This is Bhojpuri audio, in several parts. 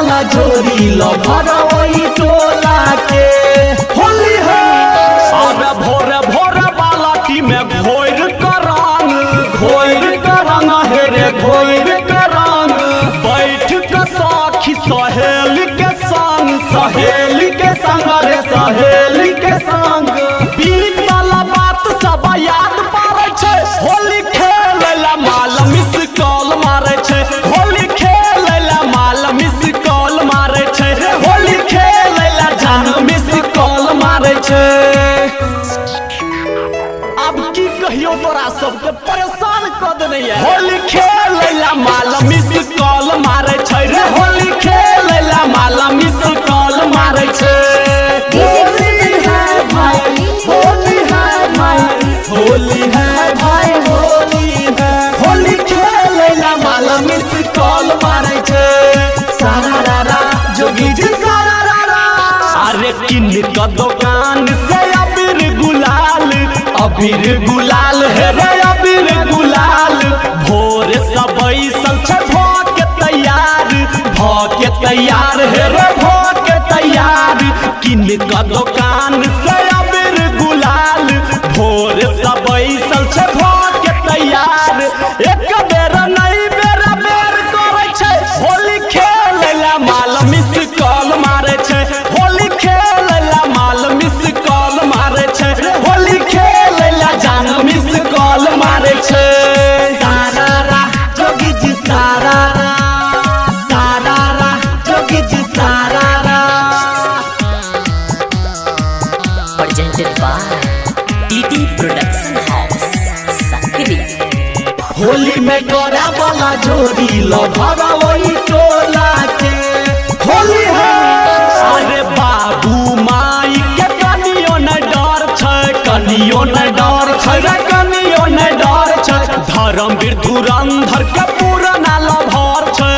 वाला जोड़ी लभरवई टोला के होली है। अरे भोरे भोरे बालाटी में घोर करांग हे रे घोर करांग बैठ के साखी सहेली के संग रे सहेली के संग बीतल बात सब याद पारे छे होली खेलेला माल मिस कॉल मारे छे होली खेलेला माल मिस कॉल मारे छे होली खेलेला जान मिस कॉल मारे छे। अब की कहियो तोरा सबके परेशान कर देने होली खेलेला माल मिस कॉल मारे छे रे होली खेलेला माला मिस कॉल मारे छे। होली है भाई होली है भाई होली है भाई होली है होली खेलेला माला मिस कॉल मारे छे। सारा रारा जोगी जी सारा रारा अरे किन का दुकान से अबीर गुलाल है रे अबीर गुलाल भोर सबई संग भके तैयार है रे भके तैयार किन का दुकान से अबीर गुलाल भोर सबई संग भके तैयार एक बेर नहीं बेरा बेर करे छे होली खेलेला माल मिस कॉल मारे छे होली खेलेला माल मिस कॉल मारे छे होली जान मिस कॉल मारे छे। सारा रा जोगी जी सारा रा जोगी जी सारा रा। Presented by TT Production House, Sakri। Holi में गोरा वाला जोड़ी लभरवई टोला के होली है। अरे बाबू माई के कनियो न डर छै कनियो न डर छै रे कनियो न डर छै धर्मवीर धुरंधर के पुराना लभर छै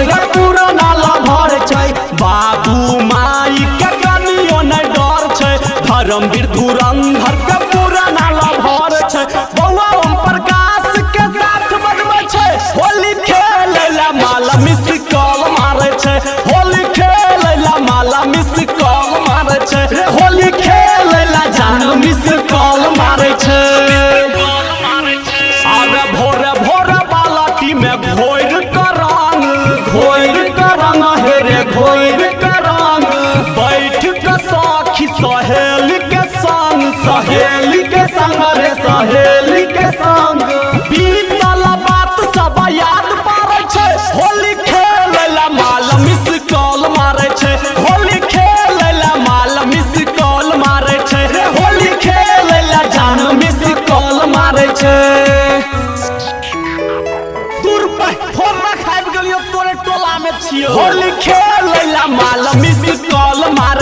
रे पुराना लभर छै। बाबू माई के कनियो न डर छै धर्मवीर धुरंधर के पुराना लभर छै बौआ ओम प्रकाश के साथ बजबै छै होली खेलेला माला मिस कॉल मारे छै होली खेलेला माला मिस कॉल मारे छै होली खेलेला जान मिस कॉल मारे छे। अरे भोरे भोरे बालाटी में घोर करांग हे रे घोर करांग बैठ के साखी सहेली के संग रे सहेली के संग बीतल बात सब याद पारे छे होली खेलेला माल मिस कॉल मारे छे होली खेलेला माल मिस कॉल मारे छे होली खेलेला जान मिस कॉल मारे छे। दूर पे फोन खाइब गेलियो तोरे टोला में छियो होली खेलेला माल मिस कॉल मारे